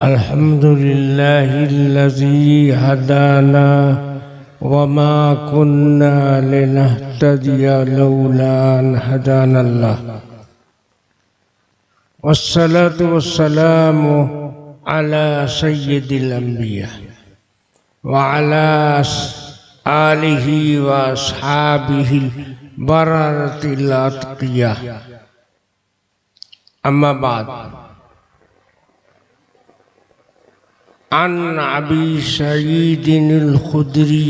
अल्हम्दुलिल्लाहिल्लज़ी हदाना वमा कुन्ना लिनहतदिया लौला अन हदानल्लाह वस्सलातु वस्सलामु अला सय्यिदिल अंबिया व अला आलिहि व अस्हाबिहि बररतिल अत्किया अम्मा बाद अन अबी सईदिल खुदरी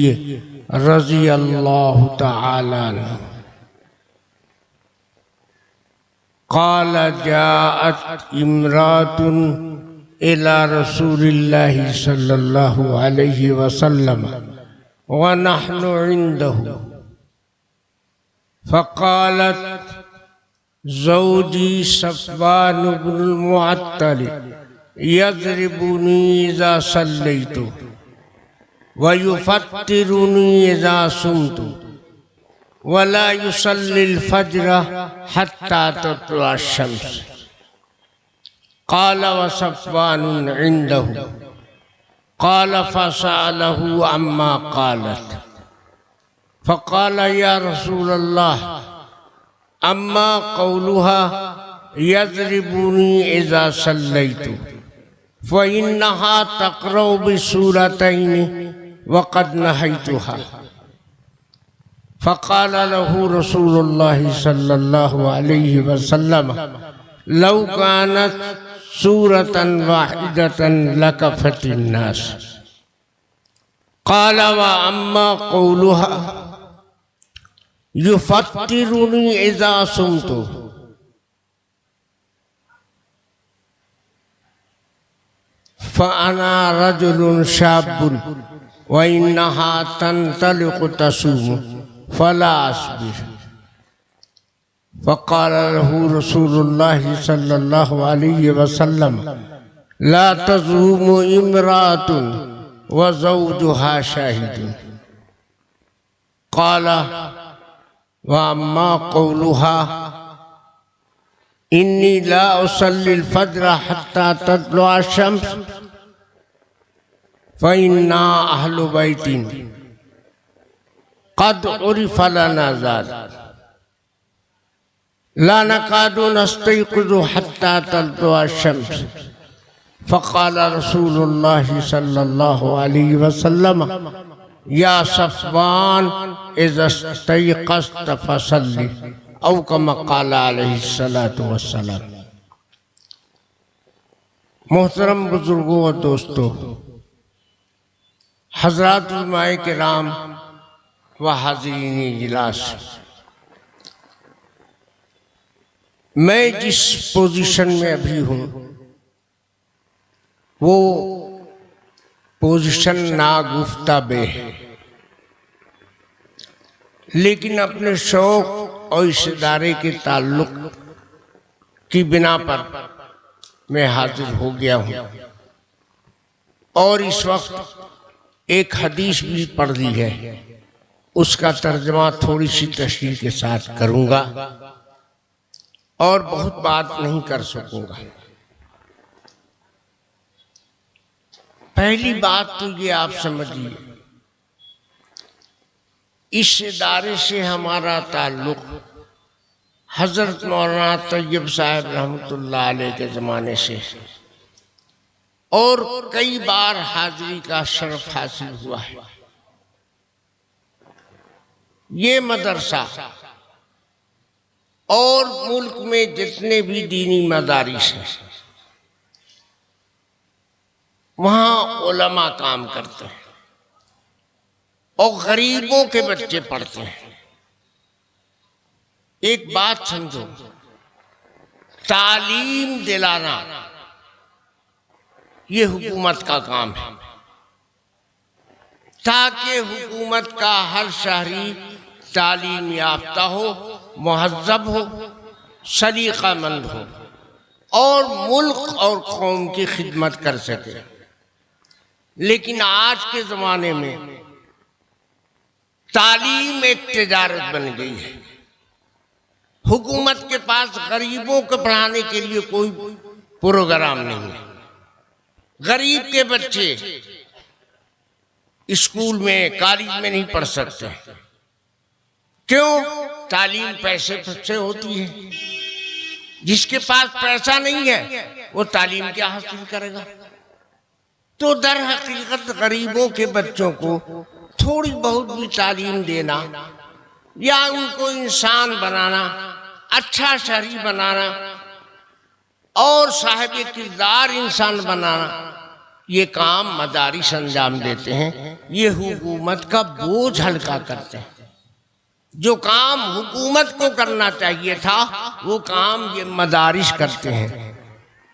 रज़ियल्लाहु तआला अन्हु क़ाल जाअत इम्रातुन इला रसूलिल्लाहि सल्लल्लाहु अलैहि वसल्लम व नहनु इंदहु फ़क़ालत ज़ौजी सफ़वान इब्नुल मुअत्तल यज़रिबुनी इज़ा सल्लैतु व युफ़त्तिरुनी इज़ा सुमतु वला युसल्लिल फ़ज्र हत्ता तत्लुअ अश-शम्स। क़ाल व सफ़वानुन इंदहु क़ाल फ़सअलहु अम्मा क़ालत फ़क़ाल या रसूलल्लाह अम्मा क़ौलुहा यज़रिबुनी इज़ा सल्लैतु फ़इन्नहा तक़रउ बिसूरतैनि वक़द नहैतुहा। फ़क़ाल लहु रसूलुल्लाहि सल्लल्लाहु अलैहि वसल्लम लौ कानत सूरतन वाहिदतन लकफ़तिन नास। क़ाल व अम्मा क़ौलुहा युफ़त्तिरुनी इज़ा सुमतु फ़अना रजुलुन शाब्बुन व इन्नहा तंतलिक़ु तसूमु फ़ला अस्बिर। फ़क़ाल लहु रसूलुल्लाहि सल्लल्लाहु अलैहि वसल्लम ला तज़ूमु इम्राअतुन व ज़ौजुहा शाहिदुन। क़ाल व अम्मा क़ौलुहा इन्नी ला उसल्लिल फ़ज्र हत्ता तत्लुअ अश-शम्स फ़इन्ना अहलु बैतिन क़द उरिफ़ लना ज़ालिक ला नकादु नस्तयक़िज़ु हत्ता तत्लुअ अश-शम्स। फ़क़ाल रसूलुल्लाहि सल्लल्लाहु अलैहि वसल्लम या सफ़वान इज़ा इस्तयक़ज़त फ़सल्लि औ कमा क़ाल अलैहिस्सलातु वस्सलाम। मोहतरम बुजुर्गों और दोस्तों, हज़रात उलमाए किराम व हाज़रीन इजलास, मैं जिस पोजीशन में अभी हूँ वो पोजीशन नागुफ्ता-बे है, लेकिन अपने शौक़ और इस इदारे के ताल्लुक़ की बिना पर मैं हाजिर हो गया हूँ और इस वक्त एक हदीस भी पढ़ ली है, उसका तर्जमा थोड़ी सी तशरीह के साथ करूँगा और बहुत बात नहीं कर सकूँगा। पहली बात तो ये आप समझिए, इस इदारे से हमारा ताल्लुक़ हज़रत मौलाना तैयब साहब रहमतुल्लाह अलैह के ज़माने से और कई बार हाज़िरी का शरफ़ हासिल हुआ है। ये मदरसा और मुल्क में जितने भी दीनी मदारिस हैं वहाँ उलमा काम करते हैं और गरीबों के बच्चे पढ़ते हैं। एक बात समझो, तालीम दिलाना ये हुकूमत का काम है, ताकि हुकूमत का हर शहरी तालीम याफ्ता हो, मुहज़्ज़ब हो, सलीक़ामंद हो और मुल्क और कौम की खिदमत कर सके। लेकिन आज के ज़माने में तालीम एक तिजारत बन गई है। हुकूमत के पास गरीबों को पढ़ाने के लिए कोई प्रोग्राम नहीं है। गरीब के बच्चे स्कूल में कॉलेज में नहीं पढ़ सकते। क्यों? तालीम पैसे से होती है। जिसके पास पैसा नहीं है वो तालीम क्या हासिल करेगा? तो दर हकीकत गरीबों के बच्चों को थोड़ी बहुत भी तालीम देना या उनको इंसान बनाना, अच्छा शहरी बनाना और साहिब किरदार इंसान बनाना, ये काम मदारिस अंजाम देते हैं। ये हुकूमत का बोझ हल्का करते हैं। जो काम हुकूमत को करना चाहिए था वो काम ये मदारिस करते हैं।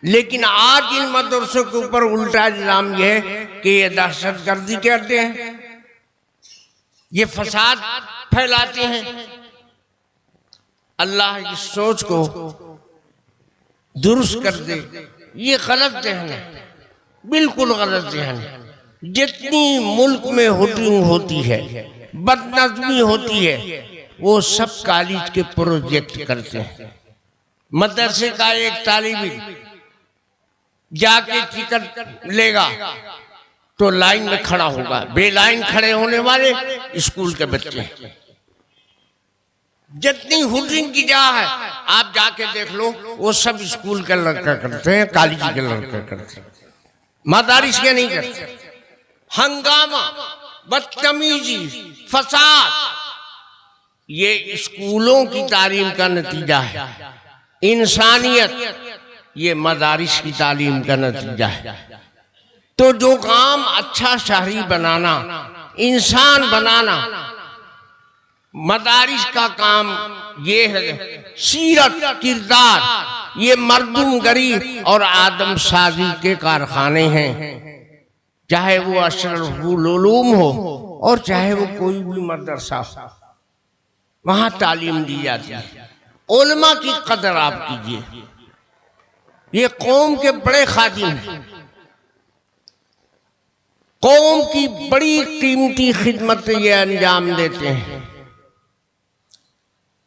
लेकिन आज इन मदरसों के ऊपर उल्टा इल्जाम ये है कि ये दहशतगर्दी करते हैं, ये फसाद फैलाते हैं। अल्लाह इस सोच को दुरुस्त कर दे। ये गलत जहन है, बिल्कुल गलत जहन है। जितनी मुल्क में हुटिंग होती है, बदनज़मी होती है, वो सब कॉलेज के प्रोजेक्ट करते हैं। मदरसे का एक तालिब इल्म जाके टिकट लेगा तो लाइन में खड़ा होगा। बेलाइन खड़े होने वाले स्कूल के बच्चे। जितनी हुटिंग की जा है आप जाके देख लो, वो सब स्कूल के लड़का करते हैं, कॉलेज के लड़का करते हैं, मदारिस के नहीं करते। हंगामा, बदतमीजी, फसाद, ये स्कूलों की तालीम का नतीजा है। इंसानियत, ये मदारिस की तालीम का नतीजा है। तो जो काम अच्छा शहरी बनाना, इंसान बनाना, मदारिस का काम ये है। सीरत, किरदार, ये मर्दूमगरी और आदमसाजी के कारखाने हैं। चाहे वो अशरफुल उलूम हो और चाहे वो कोई भी मदरसा हो, वहां तालीम दी जाती है। उलमा की कदर आप कीजिए। ये कौम के बड़े खादिम हैं, कौम की बड़ी कीमती खिदमत ये अंजाम देते हैं।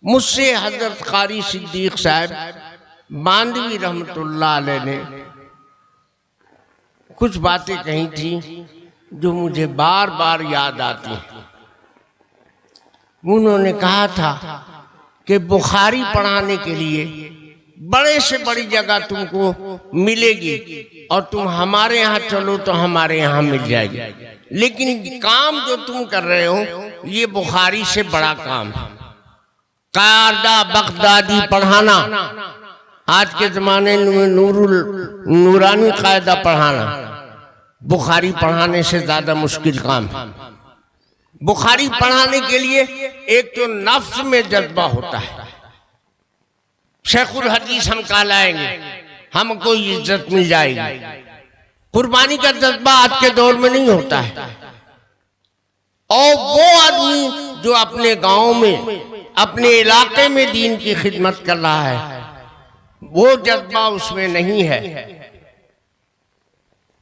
मुझसे हजरत कारी सिद्दीक साहब मांडवी रहमतुल्लाह अलैह ने कुछ बातें कही थी जो मुझे बार बार याद आती हैं। उन्होंने कहा था कि बुखारी पढ़ाने के लिए बड़े से बड़ी जगह तुमको मिलेगी और तुम हमारे यहाँ चलो तो हमारे यहाँ मिल जाएगी, लेकिन काम जो तुम कर रहे हो ये बुखारी से बड़ा काम है। कायदा बगदादी पढ़ाना, आज के जमाने में नूरानी कायदा पढ़ाना बुखारी पढ़ाने से ज्यादा मुश्किल काम है। बुखारी पढ़ाने के लिए एक तो नफ्स में जज्बा होता है, शेखुल हदीस हम कहलाएंगे, हमको इज्जत मिल जाएगी। कुर्बानी का जज्बा आज के दौर में नहीं होता है। और वो आदमी जो अपने गांव में, अपने इलाके में दीन की खिदमत कर रहा है, वो जज्बा उसमें नहीं है।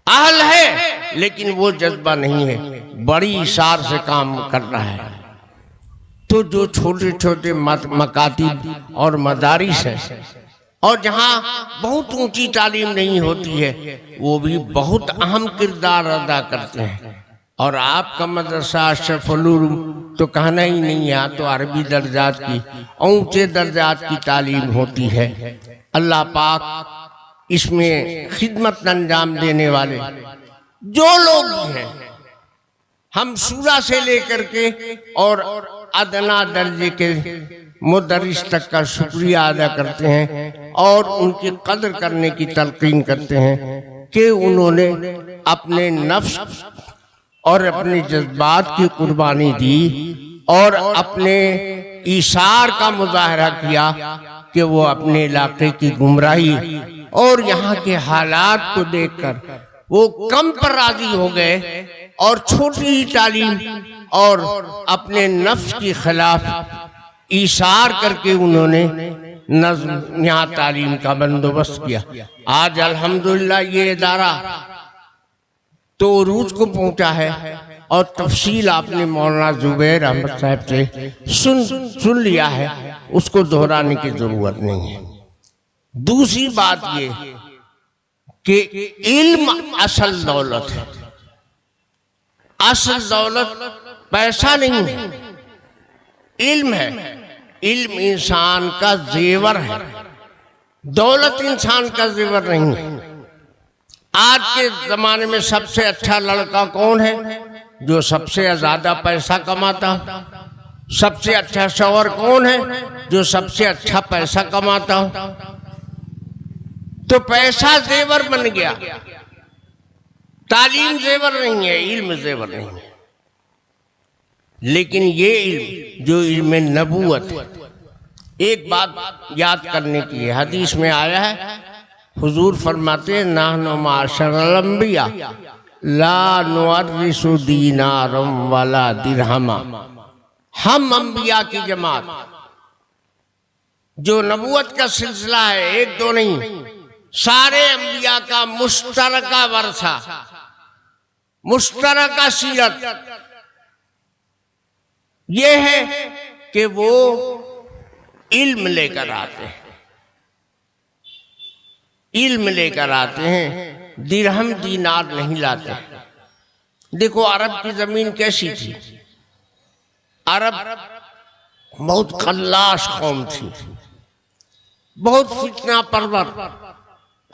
अहल है लेकिन वो जज्बा नहीं है, बड़ी इशार से काम कर रहा है। तो जो छोटे छोटे मकातिब और मदारिस है और जहाँ बहुत ऊंची तालीम नहीं होती है, वो भी बहुत अहम किरदार अदा करते हैं। और आपका मदरसा अशरफुल उलूम तो कहना ही नहीं, यहाँ तो अरबी दर्जात की, ऊंचे दर्जात की तालीम होती है। अल्लाह पाक इसमें खिदमत अंजाम देने वाले जो लोग भी हैं, हम सूरा से लेकर के और अदना दर्जे के मुदर्रिस तक का शुक्रिया अदा करते हैं और उनकी कदर करने की तलकीन करते हैं कि उन्होंने अपने नफ्स और अपने जज्बात की कुर्बानी दी और अपने इशार का मुजाहरा किया कि वो अपने इलाके की गुमराही और यहाँ के हालात को देखकर वो कम पर राजी हो गए और छोटी ही तालीम और अपने नफ्स के खिलाफ इशार करके उन्होंने नज़्म यहाँ तालीम का बंदोबस्त किया। आज अल्हम्दुलिल्लाह ये इदारा तो उरूज को पहुंचा है और तफसील आपने मौलाना जुबैर अहमद साहब से सुन लिया है, उसको दोहराने की जरूरत नहीं है। दूसरी बात ये कि इल्म असल दौलत है। असल दौलत पैसा नहीं है, इल्म है। इल्म इंसान का जेवर है, दौलत इंसान का जेवर नहीं है। आज के जमाने में सबसे अच्छा लड़का कौन है? जो सबसे ज्यादा पैसा कमाता। सबसे अच्छा शौहर कौन है? जो सबसे अच्छा पैसा कमाता हो। तो पैसा जेवर बन गया, तालीम जेवर नहीं है, इल्म जेवर नहीं है। लेकिन ये इल्म जो इल्म नबूवत है, एक बात याद करने की है। हदीस में आया है, हुजूर फरमाते हैं, नाहनु माशरल अंबिया ला नुअर्रिसु दीनारम वला दिरहमा। हम अंबिया की जमात, जो नबूवत का सिलसिला है, एक दो नहीं, सारे अंबिया का मुश्तरका वर्षा, मुश्तरका सीरत ये है कि वो इल्म लेकर आते हैं, इल्म लेकर आते हैं, दिरहम दीनार नहीं लाते। देखो अरब की जमीन कैसी थी। अरब बहुत खल्लास कौम थी, बहुत फितना परवर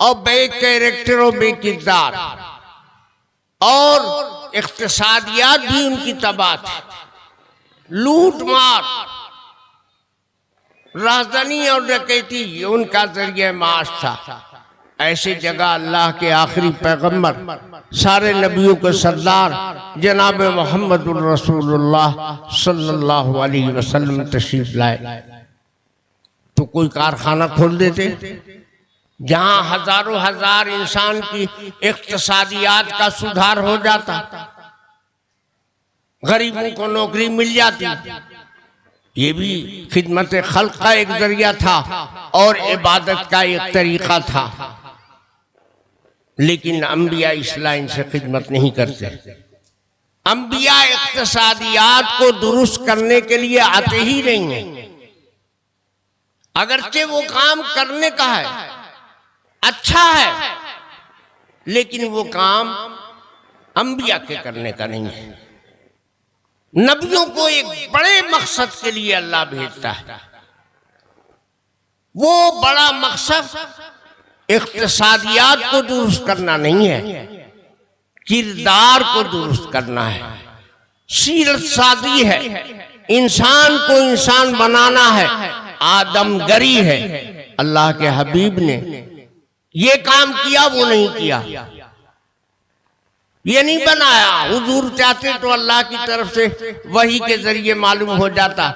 और बे कैरेक्टर और बे किरदार, और इख्तिसादियात भी उनकी तबाह थी। लूट मार, राजधानी और डकैती उनका जरिए माश था। ऐसी जगह अल्लाह के आखिरी पैगंबर, सारे नबियों के सरदार जनाब मोहम्मद रसूलुल्लाह सल्लल्लाहु अलैहि वसल्लम तशरीफ लाए, तो कोई कारखाना खोल देते जहां हजारों हजार इंसान की इक्तिसादियात का सुधार हो जाता, गरीबों को नौकरी मिल जाती। ये भी खिदमत खल्क का एक जरिया था और इबादत का एक तरीका था। लेकिन अंबिया इस लाइन से खिदमत नहीं करते। अंबिया इक्तिसादियात को दुरुस्त करने के लिए आते ही नहीं हैं। अगरचे वो काम करने का है, अच्छा है, लेकिन वो काम अंबिया के करने का नहीं है। नबियों को एक बड़े मकसद के लिए अल्लाह भेजता है। वो बड़ा मकसद इक्तिसादियात को दुरुस्त करना नहीं है, किरदार को दुरुस्त करना है, सीरत सादी है, इंसान को इंसान बनाना है, आदमगरी है। अल्लाह के हबीब ने ये काम किया, वो नहीं किया, ये नहीं बनाया। हुजूर चाहते तो अल्लाह की तरफ से वही के जरिए मालूम हो जाता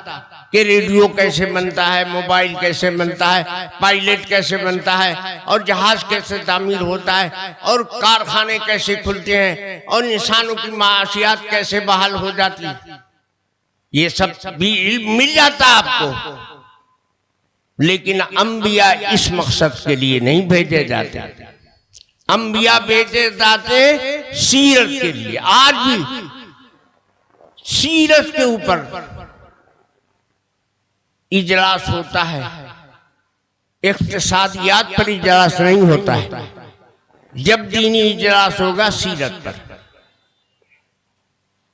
कि रेडियो कैसे बनता है, मोबाइल कैसे बनता है, पायलट कैसे बनता है, और जहाज कैसे तामीर होता है, और कारखाने कैसे खुलते हैं, और इंसानों की माशियात कैसे बहाल हो जाती है। ये सब भी इल्म मिल जाता आपको। लेकिन अंबिया इस मकसद के लिए नहीं भेजे जाते। अंबिया भेजे जाते सीरत के लिए। आज भी सीरत के ऊपर इजलास होता है, इक्तिसादियात पर इजलास नहीं होता है। जब दीनी इजलास होगा सीरत पर।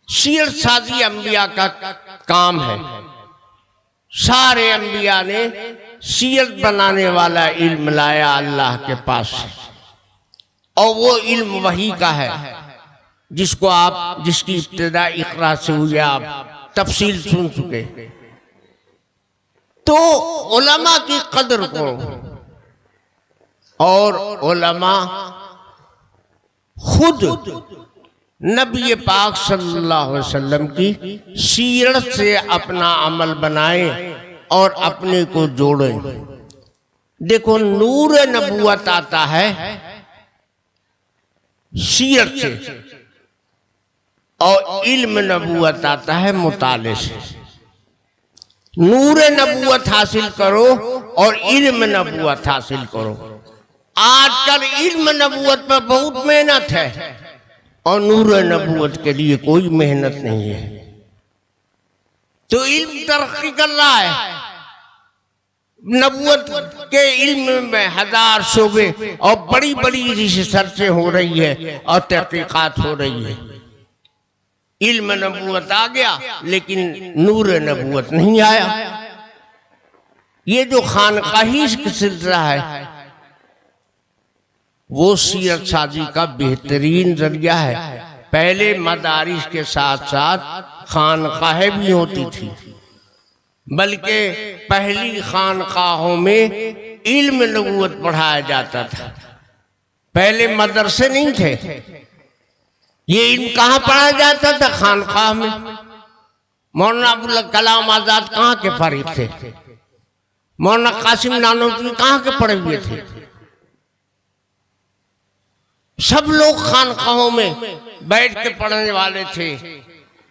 सीरत साजी अंबिया का काम है। सारे अंबिया ने सीरत बनाने वाला इल्म लाया अल्लाह के पास, और वो इल्म वही का है जिसको आप, जिसकी इब्तिदा इकरा से हुई, आप तफसील सुन चुके। तो उलमा की कदर करो, और उलमा खुद नबी पाक सल्लल्लाहु अलैहि वसल्लम की सीरत से अपना अमल बनाए और अपने को जोड़े। देखो नूर नबूवत आता है सीरत से, और इल्म नबूवत आता है मुताले से। नूर नबूवत हासिल करो और इल्म नबूवत हासिल करो। आजकल इल्म नबूवत पर बहुत मेहनत है और नूर नबूवत के लिए कोई मेहनत नहीं है। तो इल्म तरक्की कर रहा है, नबूवत के इल्म में हजार शोबे और बड़ी बड़ी रिसर्चें हो रही है और तहकीकात हो रही है। इल्म नबूवत आ गया लेकिन नूर नबूवत नहीं आया। ये जो खानकाही का सिलसिला है वो सीरत साजी का बेहतरीन जरिया है। पहले मदारिस के साथ साथ खानकाहें भी होती थी, बल्कि पहली खानकाहों में इल्म नबूवत पढ़ाया जाता था। पहले मदरसे नहीं थे, ये इल्म कहाँ पढ़ाया जाता था? खानकाह में। मौलाना अबुल कलाम आजाद कहाँ के फारिग थे? मौलाना कासिम नानोतवी कहाँ के पढ़े हुए थे? सब लोग खानकाहों में बैठ के पढ़ने वाले थे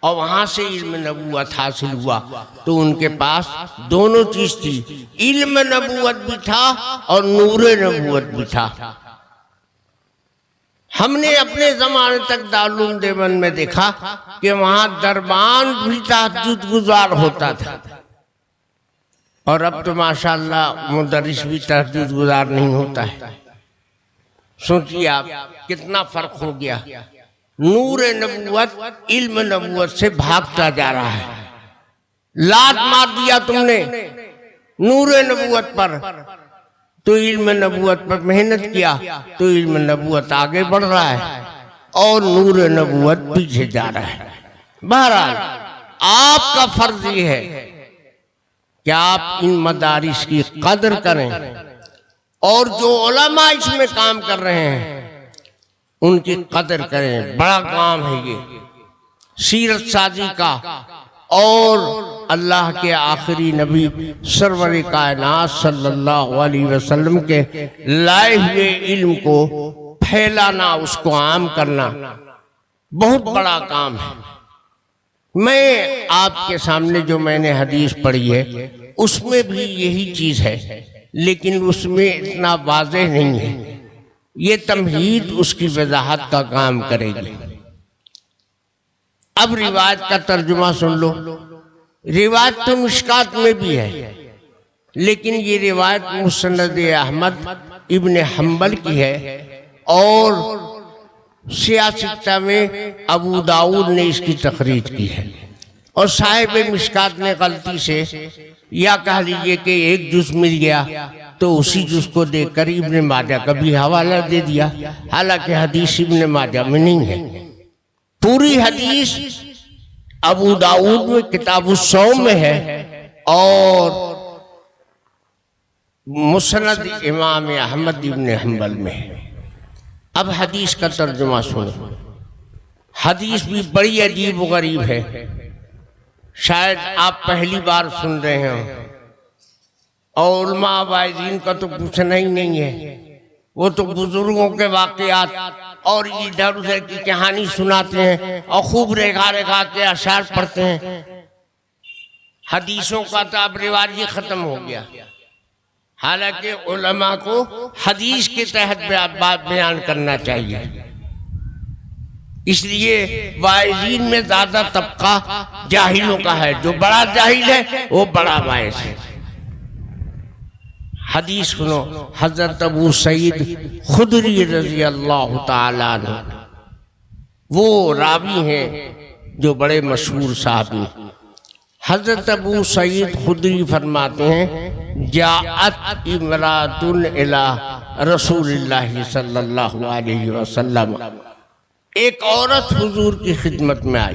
और वहां से इल्म नबूवत हासिल हुआ। तो उनके पास दोनों चीज थी, इल्म नबूवत भी था और नूर नबूवत भी था। हमने अपने जमाने तक दारुल देवबंद में देखा कि वहां दरबान भी तहज्जुद गुजार होता था, और अब तो माशाअल्लाह मुदर्रिस भी तहज्जुद गुजार नहीं होता है। सोचिए आप कितना फर्क हो गया। नूर नबूवत इल्म नबूवत से भागता जा रहा है। लात मार दिया तुमने नूर नबूवत पर, तो इल्म नबूवत पर मेहनत किया तो इल्म नबूवत आगे बढ़ रहा है और नूर नबूवत पीछे जा रहा है। बहरहाल आपका फर्ज ये है कि आप इन मदारिस की कदर करें और जो उलमा इसमें काम कर रहे हैं उनकी कदर करें। बड़ा काम है ये सीरत साजी का, और अल्लाह के आखिरी नबी सरवर कायनात सल्लल्लाहु अलैहि वसल्लम के लाए हुए इल्म को फैलाना, उसको आम करना बहुत बड़ा काम है। मैं आपके सामने जो मैंने हदीस पढ़ी है उसमें भी यही चीज है, लेकिन उसमें इतना वाज़ेह नहीं है। ये तमहीद उसकी वजाहत का काम करेगी। अब रिवायत का तर्जुमा सुन लो। रिवायत तो मिशकात में भी है, लेकिन ये रिवायत मुसनद अहमद इब्न हम्बल की है और सियासता में अबू दाऊद ने इसकी तखरीज की है। और साहिब मिशकात ने गलती से, या कह लीजिए कि एक जुज़ मिल गया तो उसी जुज़ को देखकर इब्न माजा का भी हवाला दे दिया, हालांकि हदीस इब्न माजा में नहीं है। पूरी हदीस अबू दाऊद में किताबुस्सौम में है और मुसनद इमाम अहमद इब्न हम्बल में है। अब हदीस का तर्जुमा सुनो। हदीस भी बड़ी अजीब व गरीब है, शायद आप पहली बार सुन रहे हो। और उलमा वाइज़ीन का तो पूछना ही नहीं है, वो तो बुजुर्गों के वाक़यात और इधर उधर की कहानी सुनाते हैं और खूब रेखा रेखा के अशार पढ़ते हैं। हदीसों का तो अब रिवाज ही खत्म हो गया। हालांकि उलमा को हदीस के तहत बात बयान करना चाहिए। इसलिए वाइज़ीन में ज्यादा तबका जाहिलों का है। जो बड़ा जाहिल है वो बड़ा वाइज़ है। हदीस सुनो। हजरत अबू सईद खुदरी रजी अल्लाह ताला अन्हु, वो रावी हैं जो बड़े मशहूर साहबी। हजरत अबू सईद खुदरी फरमाते हैं, जाअत इमरातुन इला रसूलिल्लाह सल्लल्लाहु अलैहि वसल्लम, एक औरत हुजूर की खिदमत में आई।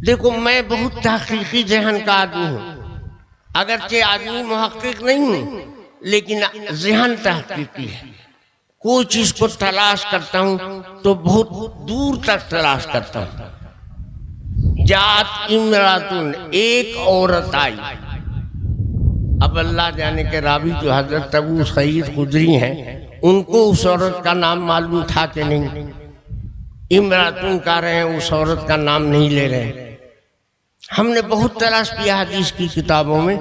देखो, मैं बहुत तहकीकी ज़हन का आदमी हूँ, अगरचे आदमी मुहक्किक नहीं हूँ, लेकिन ज़हन तहकीकी है। कोई चीज को तलाश करता हूँ तो बहुत दूर तक तलाश करता हूँ। जात इमरातुन, एक औरत आई। अब अल्लाह जाने के रावी जो हजरत अबू सईद खुदरी हैं, उनको उस औरत का नाम मालूम था कि नहीं। इमरातुन कह रहे हैं, उस औरत का नाम नहीं ले रहे हैं। हमने बहुत तलाश किया हदीस की किताबों में,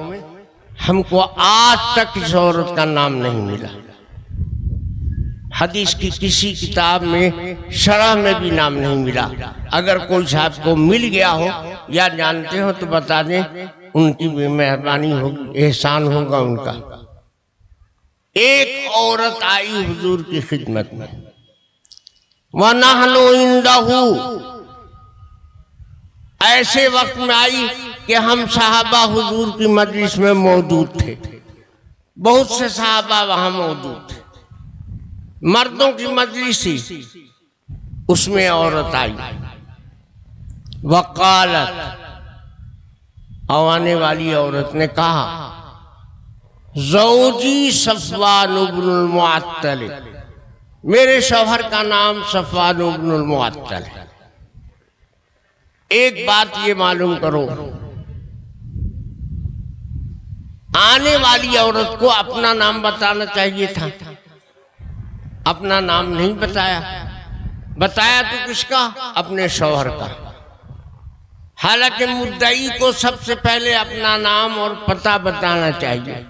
हमको आज तक इस औरत का नाम नहीं मिला। हदीस की किसी किताब में शरह में भी नाम नहीं मिला। अगर कोई साहब को मिल गया हो या जानते हो तो बता दें उनकी भी मेहरबानी होगी, एहसान होगा उनका। एक औरत आई हुजूर की खिदमत में, वनहनु इंदहू, ऐसे वक्त में आई कि हम सहाबा हुजूर की मजलिस में मौजूद थे। बहुत से सहाबा वहां मौजूद थे, मर्दों की मजलिस थी, उसमें औरत आई। वकालत, आने वाली औरत ने कहा, ज़ौजी सफ़वान इब्नुल मुअत्तल, मेरे शौहर का नाम सफ़वान इब्नुल मुअत्तल है। एक बात ये मालूम करो, आने वाली औरत को अपना नाम बताना चाहिए था, अपना नाम नहीं बताया। बताया तो किसका? अपने शौहर का। हालांकि मुद्दई को सबसे पहले अपना नाम और पता बताना चाहिए,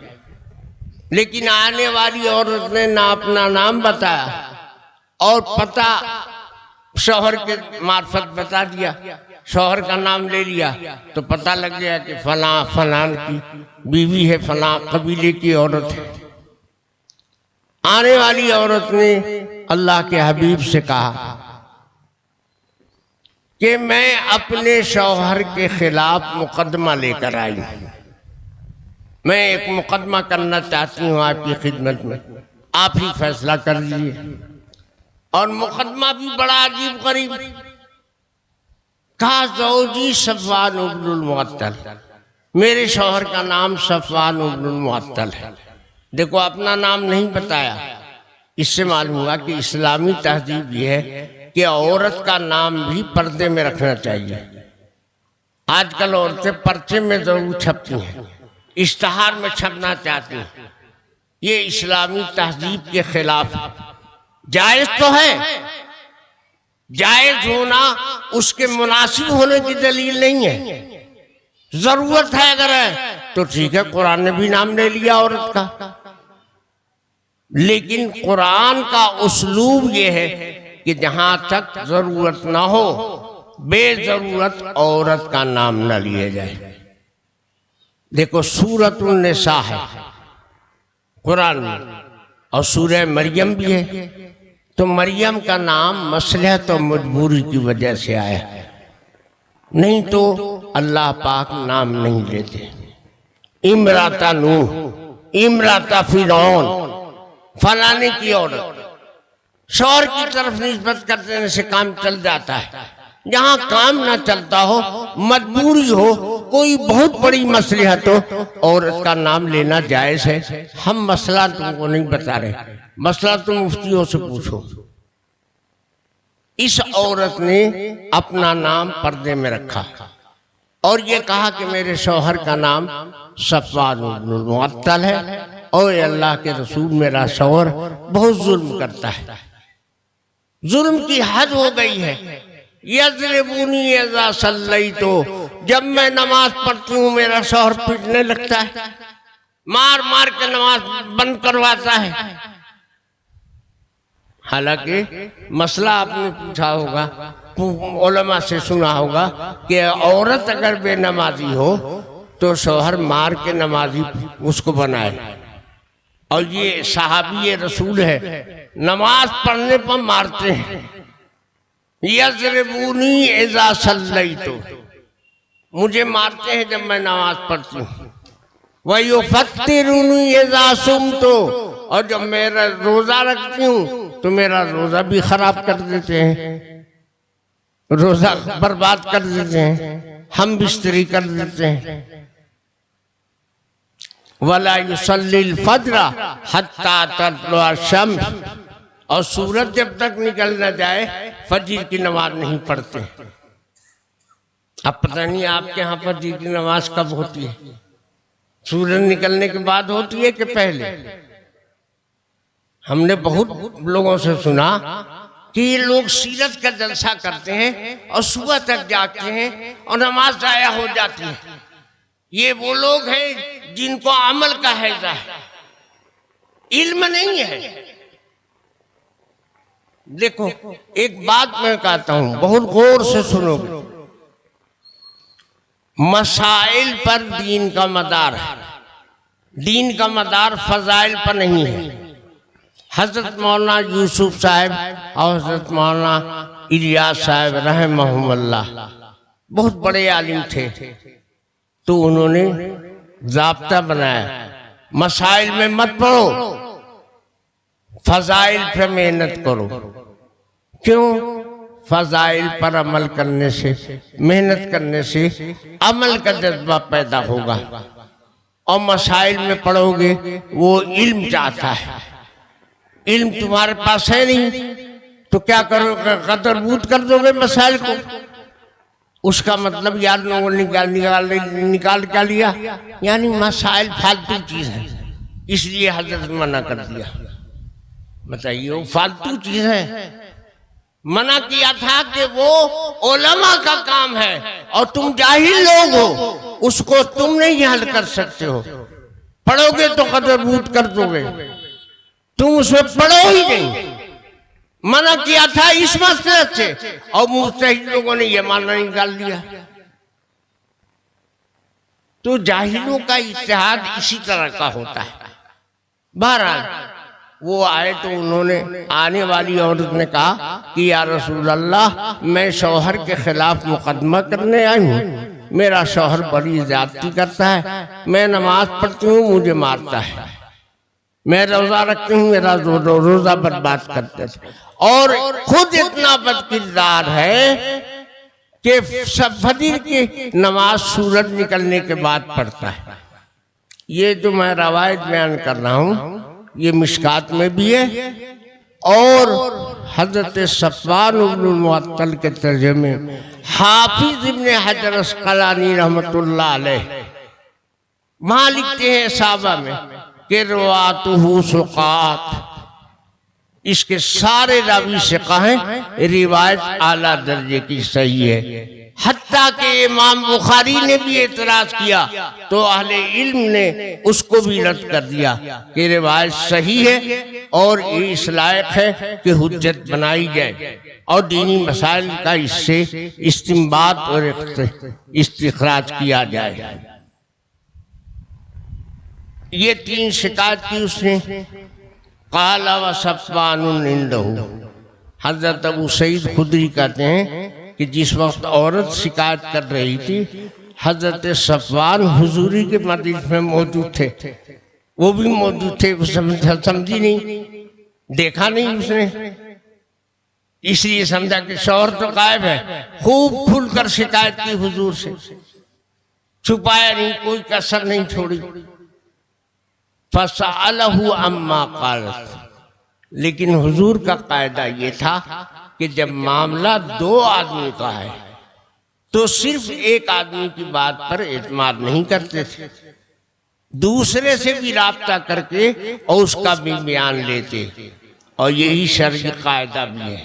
लेकिन आने वाली औरत ने ना अपना नाम बताया और पता शौहर के मार्फत बता दिया। शौहर का नाम ले लिया तो पता लग गया कि फला फलान की बीवी है, फला कबीले की औरत है। आने वाली औरत ने अल्लाह के हबीब से कहा कि मैं अपने शौहर के खिलाफ मुकदमा लेकर आई, मैं एक मुकदमा करना चाहती हूँ आपकी खिदमत में, आप ही फैसला कर दीजिए। और मुकदमा भी बड़ा अजीब गरीब। कहा, ज़ौजी सफ़वान इब्नुल मुअत्तल, मेरे शौहर का नाम सफ़वान इब्नुल मुअत्तल है। देखो, अपना नाम नहीं बताया। इससे मालूम हुआ कि इस्लामी तहजीब यह है कि औरत का नाम भी पर्दे में रखना चाहिए। आजकल औरतें पर्चे में जरूर छपती हैं, इश्तहार में छपना चाहती हैं, ये इस्लामी तहजीब के खिलाफ है। जायज तो है, जायज होना उसके मुनासिब होने की दलील नहीं है। जरूरत है अगर है तो ठीक है, कुरान ने भी नाम ले लिया औरत का, लेकिन कुरान का उस्लूब ये है कि जहां तक जरूरत ना हो, बेजरूरत औरत का नाम न लिया जाए। देखो, सूरतुन निसा है कुरान में और सूरह मरियम भी है, तो मरियम का नाम मसलहत और मजबूरी की वजह से आया, नहीं तो अल्लाह पाक नाम नहीं लेते। इमराता नूह, इमराता फिरौन, फलाने की औरत, शौहर की तरफ निस्बत कर देने से काम चल जाता है। जहां काम ना चलता हो, मजबूरी हो, कोई बहुत बड़ी मसलहत हो, औरत का नाम लेना जायज है। हम मसला तुमको नहीं बता रहे, मसला तुम मुफ्तियों से पूछो। इस औरत ने अपना नाम पर्दे में रखा और ये कहा कि मेरे शौहर का नाम सफ़वान इब्नुल मुअत्तल है और अल्लाह के रसूल मेरा शौहर बहुत जुल्म करता है, जुल्म की हद हो गई है। यज़रिबुनी इज़ा सल्लैतु, जब मैं नमाज पढ़ती हूँ मेरा शौहर पीटने लगता है, मार मार के नमाज बंद करवाता है। हालांकि मसला आपने पूछा होगा, उलमा से सुना होगा कि औरत अगर बेनमाजी हो तो शौहर मार के नमाजी उसको बनाए, और ये सहाबी रसूल है, नमाज पढ़ने पर मारते हैं। यज़रिबुनी इज़ा सल्लैतु, मुझे मारते हैं जब मैं नमाज पढ़ती हूँ। वयुफ़त्तिरुनी इज़ा सुमतु, और जब मेरा रोजा रखती हूँ तो मेरा रोजा भी खराब कर देते हैं, रोजा बर्बाद कर देते हैं, हम बिस्तरी कर देते हैं। वला युसल्लिल फज्र हत्ता तत्लुअ शम्स, और सूरज जब तक निकल न जाए फजर की नमाज नहीं पढ़ते। अब पता नहीं आपके यहाँ फजर की नमाज कब होती है, सूरज निकलने के बाद होती है कि पहले? हमने बहुत लोगों से सुना कि ये लोग सीरत का जलसा करते हैं और सुबह तक जागते हैं और नमाज जाया हो जाती है। ये वो लोग हैं जिनको अमल का हैजा है, इल्म नहीं है। देखो, एक बात मैं कहता हूं, बहुत गौर से सुनोगे। मसाइल पर दीन का मदार है, दीन का मदार फजाइल पर नहीं है। हजरत मौलाना यूसुफ साहब और हजरत मौलाना इलियास साहब रहमहुमुल्लाह बहुत बड़े आलिम थे, तो उन्होंने ज़ाब्ता बनाया मसाइल में मत पढ़ो, फजाइल पर मेहनत करो। क्यों? फजाइल पर अमल करने से, मेहनत करने से अमल का जज्बा पैदा होगा। और मसाइल में पढ़ोगे वो इल्म चाहता है, इल्म तुम्हारे पास है नहीं तो क्या करोगे? कदरबूद कर दोगे मसाइल को। उसका मतलब यार लोगों ने निकाल क्या लिया, यानी मसाइल फालतू चीज है, इसलिए हजरत मना कर दिया। बताइए, वो फालतू चीज है। मना किया था कि वो उलमा का काम है और तुम जाहिल लोग हो, उसको तुम नहीं हल कर सकते हो। पढ़ोगे तो कदरबूद कर दोगे, तुम उसमें पढ़ो ही नहीं। मना किया था इस मसले से और मुस्तहिद लोगों ने यह मानना निकाल दिया। तो जाहिलों का इज्तिहाद इसी तरह का होता है। बहरहाल वो आए तो उन्होंने, आने वाली औरत ने कहा कि या रसूल अल्लाह, मैं शौहर के खिलाफ मुकदमा करने आई हूँ। मेरा शौहर बड़ी ज्यादती करता है, मैं नमाज पढ़ती हूँ मुझे मारता है, मैं रोजा रखती हूँ मेरा रोजा बर्बाद करते थे, और खुद इतना बदकिरदार है कि फजर की नमाज सूरज निकलने के बाद पढ़ता है। ये जो मैं रवायत बयान कर रहा हूँ ये मिशकात में भी है और हजरत सफ़वान इब्न मुअत्तल के तर्जुमे हाफिज इब्न हजर अस्क़लानी रहमतुल्लाह अलैह वहाँ लिखते हैं साहबा में कि रवातुहु सुक़ात, इसके सारे रावी से कहें रिवायत आला दर्जे की सही है। हत्ता के इमाम बुखारी ने भी एतराज किया तो अहले इल्म ने उसको भी रद्द कर दिया कि रिवायत सही है और ये इस लायक है कि हुज्जत बनाई जाए और दीनी मसाइल का इससे इस्तिंबात और इस्तिखराज किया जाए। ये 3 शिकायत की उसने। काला व सफ़वानुन इंदहु, हजरत अबू सईद खुदरी कहते हैं कि जिस वक्त औरत शिकायत कर रही थी हजरत सफ़वान हुजूरी के मजलिस में मौजूद थे, वो भी मौजूद थे, वो समझी नहीं, देखा नहीं उसने, इसलिए समझा कि शौहर तो गायब है। खूब खुलकर शिकायत की हुजूर से, छुपाया नहीं, कोई कसर नहीं छोड़ी। फसअलहु अम्मा क़ालत, लेकिन हुजूर का कायदा ये था कि जब मामला 2 आदमी का है तो सिर्फ एक आदमी की बात पर एतमाद नहीं करते थे, दूसरे से भी राब्ता करके और उसका भी बयान लेते, और यही शरई कायदा भी है।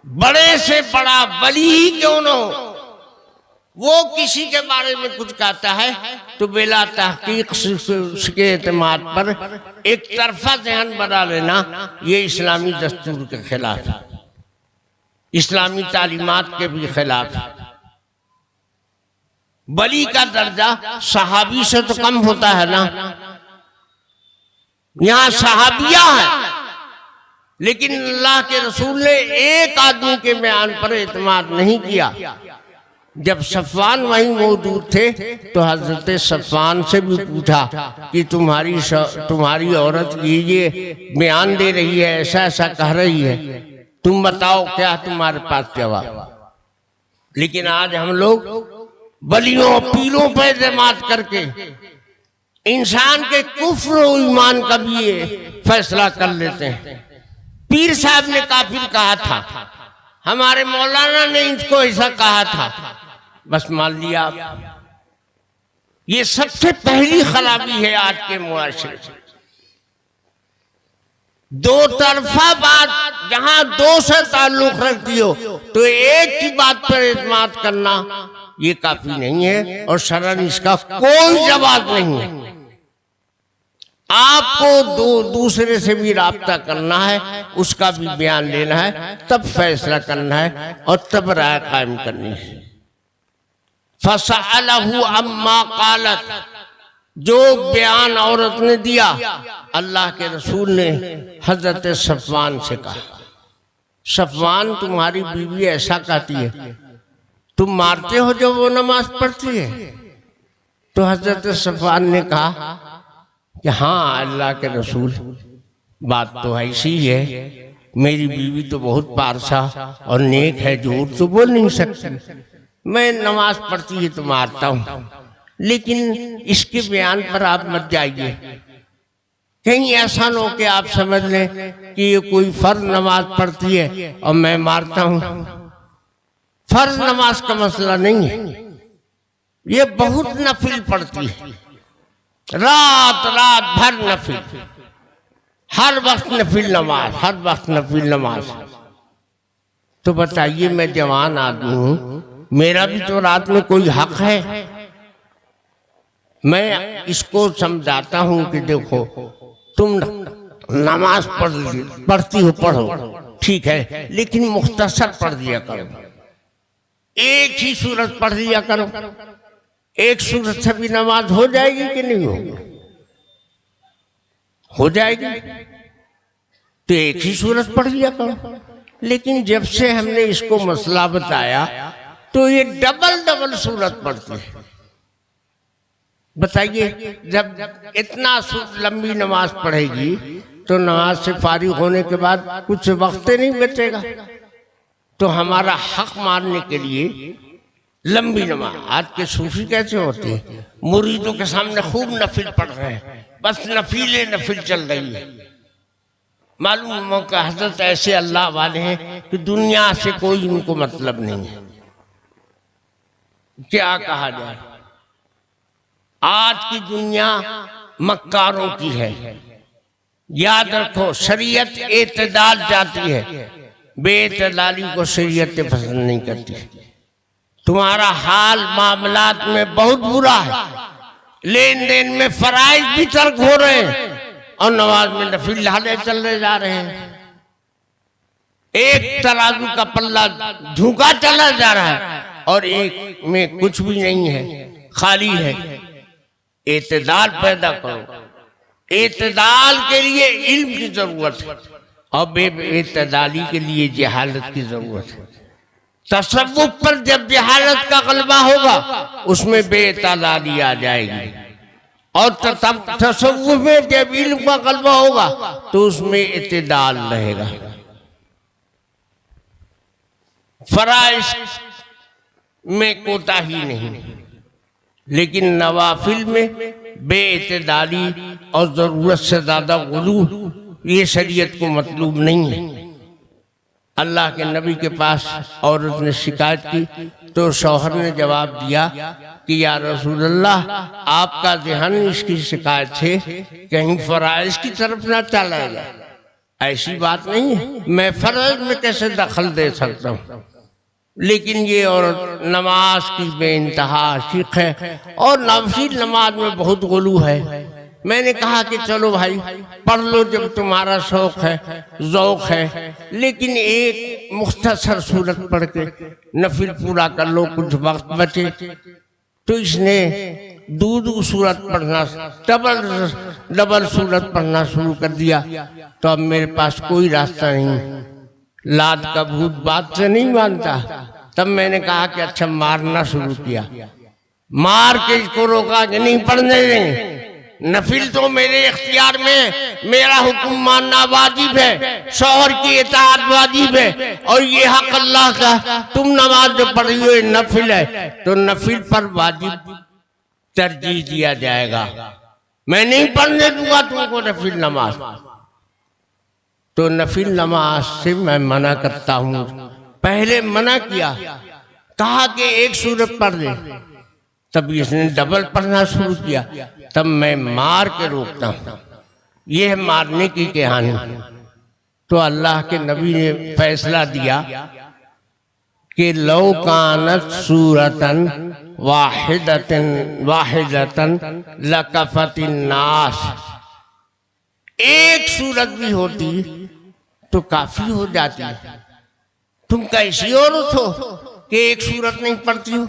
बड़े से बड़ा वली ही क्यों न हो, वो किसी के बारे में कुछ कहता है तो बिला तहकीक उसके एतमाद पर एक तरफा ज़हन बना लेना, ये इस्लामी दस्तूर के खिलाफ है, इस्लामी तालीमात के भी खिलाफ है। वली का दर्जा सहाबी से तो कम होता है ना, यहाँ सहाबिया है, लेकिन अल्लाह के रसूल ने एक आदमी के बयान पर एतमाद नहीं किया। जब सफ़वान वहीं मौजूद थे तो हजरत सफ़वान से भी पूछा कि तुम्हारी औरत ये बयान दे रही है, ऐसा ऐसा कह रही है, तुम बताओ क्या तुम्हारे पास जवाब। लेकिन आज हम लोग वलियों पीरों पर एतमाद करके इंसान के कुफ्र और ईमान का भी ये फैसला कर लेते हैं। पीर साहब ने काफिर कहा था, हमारे मौलाना ने इसको ऐसा कहा था, बस मान लिया। ये सबसे पहली खराबी है आज के मुआशरे से। 2 तरफा बात, जहां 2 से ताल्लुक रखती हो तो एक की बात पर एतमाद करना ये काफी नहीं है और शरन इसका कोई जवाब नहीं है। आपको दूसरे से भी राब्ता करना है, उसका भी बयान लेना है, तब फैसला करना है और तब राय कायम करनी है। फसअलहु अम्मा कालत, जो बयान औरत ने दिया अल्लाह के रसूल ने हजरत सफवान से कहा, सफवान तुम्हारी बीवी ऐसा कहती है, तुम मारते हो जब वो नमाज पढ़ती है? तो हजरत सफवान ने कहा कि हाँ अल्लाह के रसूल, बात तो ऐसी है, मेरी बीवी तो बहुत पारसा और नेक है, झूठ तो बोल नहीं सकती, मैं नमाज पढ़ती है तो मारता हूँ, लेकिन इसके बयान पर आप मत जाइए, कहीं ऐसा न हो कि आप समझ लें कि ये कोई फर्ज नमाज पढ़ती है और मैं मारता हूँ। फर्ज नमाज का मसला नहीं है, ये बहुत नफिल पढ़ती है, रात रात भर नफिल, हर वक्त नफिल नमाज, हर वक्त नफिल नमाज। तो बताइए मैं जवान आदमी हूँ, मेरा भी तो रात में कोई हक है। मैं इसको समझाता हूँ कि देखो तुम नमाज पढ़ती हो, पढ़ो ठीक है, लेकिन मुख्तसर पढ़ दिया करो, एक ही सूरत पढ़ दिया करो। एक सूरत से भी नमाज हो जाएगी कि नहीं होगी? हो जाएगी, तो एक ही सूरत पढ़ दिया करो। लेकिन जब से हमने इसको मसला बताया तो ये डबल डबल सूरत पढ़ती है। बताइए, जब इतना लंबी नमाज पढ़ेगी तो नमाज से फारिग होने के बाद कुछ वक्त नहीं बचेगा। तो हमारा हक मारने के लिए लंबी नमाज, आज के सूफी कैसे होते हैं, मुरीदों के सामने खूब नफिल पढ़ रहे हैं, बस नफीले नफिल चल रही है। मालूम हो कि हजरत ऐसे अल्लाह वाले हैं कि दुनिया से कोई उनको मतलब नहीं है। क्या कहा जाए, आज की दुनिया मक्कारों की है। याद रखो, शरीयत एतदाल चाहती है, बेतदाली को शरीयत पसंद नहीं करती। तुम्हारा हाल मामलात में बहुत बुरा है, लेन देन में फराइज भी तर्क हो रहे हैं और नमाज में नफिल हाले चलने जा रहे हैं। एक तराजू का पल्ला झुका चला जा रहा है और एक में कुछ भी नहीं है, खाली है। एतदाल पैदा करो, एतदाल के लिए इल्म की जरूरत है और बेतदाली के लिए जहालत की जरूरत है। तसव्वुफ पर जब जहालत का गलबा होगा उसमें बेतदाली आ जाएगी, और तसव्वुफ में जब इल्म का गलबा होगा तो उसमें इत्तेदाल रहेगा। फराइज में कोताही नहीं, लेकिन नवाफिल में बेइत्तेदाली और जरूरत से ज्यादा गुलू, ये शरीयत को मतलूब नहीं है। अल्लाह के नबी के पास औरत ने शिकायत की तो शौहर ने जवाब दिया कि या रसूलल्लाह, आपका ज़हन इसकी शिकायत से कहीं फराइज की तरफ ना चला जाए। ऐसी बात नहीं है, मैं फराइज में कैसे दखल दे सकता हूँ, लेकिन ये औरत नमाज की बेइंतहा शिक है और नफिल नमाज में बहुत गुलू है। मैंने कहा कि चलो भाई पढ़ लो जब तुम्हारा शौक है, ज़ौक है, लेकिन एक मुख्तसर सूरत पढ़ के नफिल पूरा कर लो, कुछ वक्त बचे। तो इसने दूध सूरत पढ़ना, डबल सूरत पढ़ना शुरू कर दिया। तो अब मेरे पास कोई रास्ता नहीं, लाद का भूत बात से नहीं मानता। तब मैंने कहा कि अच्छा, मारना शुरू किया। मार के इसको रोका कि नहीं पढ़ने देंगे, नफिल तो मेरे इख्तियार में, मेरा हुक्म मानना वाजिब है, शौहर की इताअत वाजिब है, और ये हक अल्लाह का। तुम नमाज जो पढ़ी हो नफिल है तो नफिल पर वाजिब तरजीह दिया जाएगा, मैं नहीं पढ़ने दूंगा तुमको नफिल नमाज। तो नफिल नमाज से मैं मना करता हूँ। पहले मना किया, कहा कि एक सूरत पढ़ दे, तब इसने डबल पढ़ना शुरू किया। तब मैं मार के रोकता हूँ, यह है मारने की कहानी। तो अल्लाह के नबी ने फैसला दिया कि लौ कानत सूरतन वाहिदतन लकफतिन नास, एक सूरत भी होती तो काफी हो जाती। तुम कैसी औरत हो कि एक सूरत नहीं पढ़ती हो?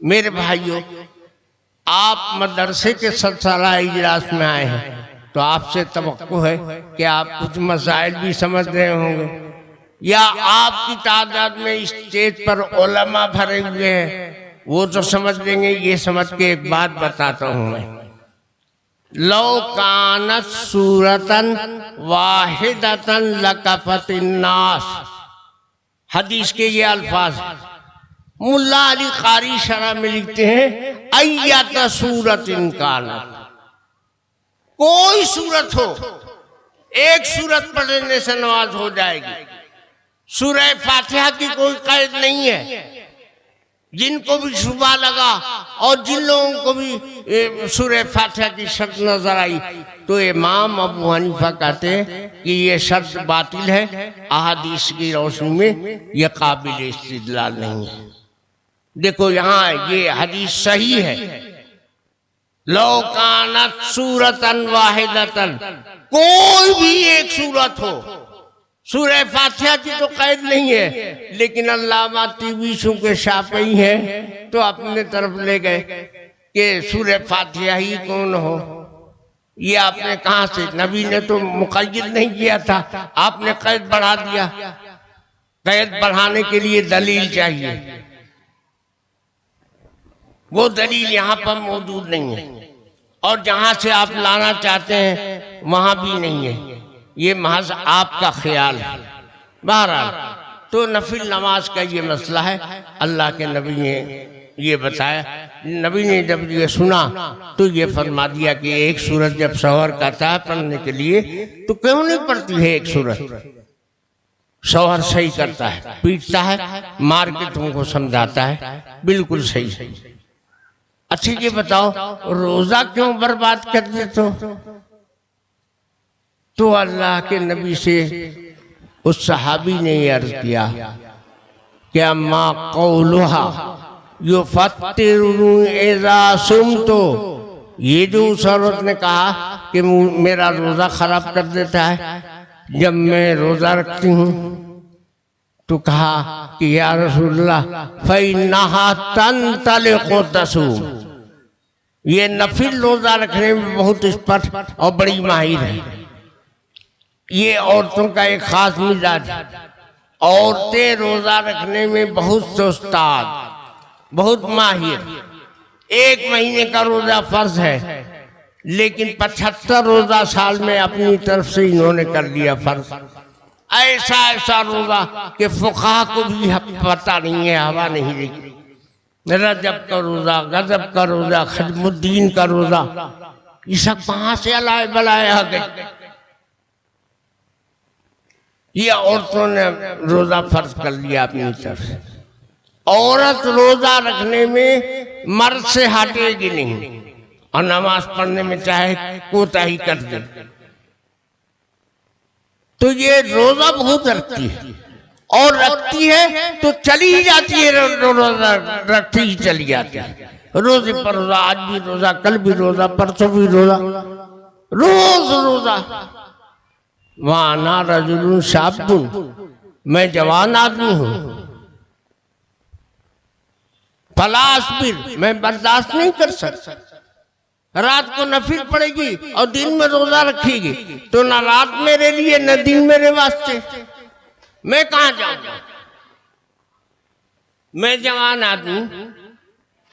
मेरे भाइयों, आप मदरसे के सलसला इजलास में आए हैं तो आपसे तवक्को है कि आप कुछ मसाइल भी समझ रहे होंगे, या आपकी तादाद में स्टेज पर उलमा भरे हुए हैं, वो तो समझ लेंगे। ये समझ के एक बात बताता हूं मैं। लौ कानत सूरतन वाहिदतन लकफतिन नास, हदीस के ये अल्फाज मुल्ला अली कारी शरह में लिखते हैं, अय्यत सूरतिन कानत, कोई सूरत हो, एक सूरत पढ़ने से नमाज हो जाएगी। सूरह फातिहा की कोई कैद नहीं है। जिनको भी शुबा लगा और जिन लोगों को भी सूरह फातिहा की शर्त नजर आई तो इमाम अबू हनीफा कहते हैं कि ये शर्त बातिल है, अहादीस की रोशनी में ये काबिल इस्तिदलाल नहीं है। देखो यहाँ ये हदीस सही है, लौ कानत सूरतन वाहिदतन, कोई भी एक सूरत हो, सूरह फातिहा की तो कैद नहीं है, लेकिन अल्लामा तिबीशु के शाफई है तो अपने तरफ ले गए कि सूरह फातिहा ही कौन हो। ये आपने कहां से, नबी ने तो मुक़य्यद नहीं किया था, आपने कैद बढ़ा दिया। कैद बढ़ाने के लिए दलील चाहिए, वो दलील यहाँ पर मौजूद नहीं है, और जहां से आप लाना चाहते हैं वहां भी नहीं है। ये महज आपका ख्याल है। बहरहाल तो नफिल नमाज का ये मसला है, अल्लाह के नबी ने ये बताया। नबी ने जब ये सुना तो ये फरमा दिया कि एक सूरत जब शौहर कहता है पढ़ने के लिए तो क्यों नहीं पढ़ती है एक सूरत। शौहर सही करता है, पीटता है, मार के तुमको समझाता है, बिल्कुल सही। अच्छा ये बताओ रोजा क्यों बर्बाद कर देते हो? तो अल्लाह के नबी से उस सहाबी ने अर्ज किया कि अम्मा कौलुहा युफत्तिरुनी इज़ा सुमतु, ये जो उस औरत ने कहा कि मेरा रोजा खराब कर देता है जब मैं रोजा रखती हूँ, तो कहा कि या रसूलल्लाह फ़इन्नहा तंतलिक़ु तसूम, ये नफिल रोजा रखने में बहुत एक्सपर्ट और बड़ी माहिर है। ये औरतों का एक खास मिजाज, औरतें रोजा रखने में बहुत उस्ताद, बहुत माहिर। एक महीने का रोजा फर्ज है, लेकिन 75 रोजा साल में अपनी तरफ से इन्होंने कर लिया फर्ज। ऐसा रोजा कि फुक़हा को भी पता नहीं है, हवा नहीं लगी। रजब का रोजा, गजब का रोजा, खजमुद्दीन का रोजा, ये सब कहाँ से अलाए बलाए आ गए। ये औरतों ने रोजा फर्ज कर लिया अपनी तरफ से। औरत रोजा रखने में मर्द से हटेगी नहीं, और नमाज पढ़ने में चाहे कोताही कर दे। तो ये रोजा बहुत रखती है, और रखती है तो चली ही जाती है, रोजा रखती ही चली जाती है। रोजे पर रोजा, आज भी रोजा, कल भी रोजा, परसों भी रोजा, रोज रोजा। वाना रजुलुन शाबुन, मैं जवान आदमी हूं, फला अस्बिर, मैं बर्दाश्त नहीं कर सकता। रात को नफिल पड़ेगी और दिन में रोजा रखेगी, तो ना रात मेरे लिए न दिन मेरे वास्ते, मैं कहां जाऊंगा। मैं जवान आदमी,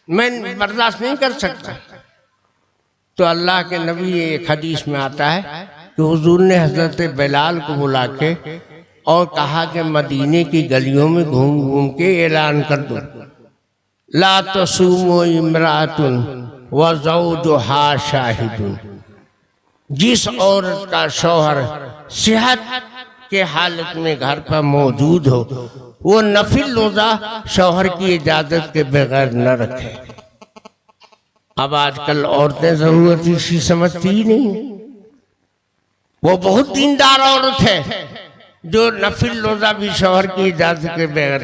मैं बर्दाश्त नहीं कर सकता। तो अल्लाह के नबी एक हदीस में आता है कि हुजूर ने हजरत बिलाल को बुला के और कहा कि मदीने की गलियों में घूम घूम के ऐलान कर दो, ला तसूमु इमरातुन व ज़ौजुहा शाहिदुन, जिस औरत का शौहर सेहत के हालत में घर पर मौजूद हो वो नफिल रोजा शौहर की इजाजत के बगैर न रखे। अब आजकल औरतें जरूरत इसी समझती ही नहीं। वो बहुत दीनदार औरत है जो नफिल रोजा भी शौहर की इजाजत के बगैर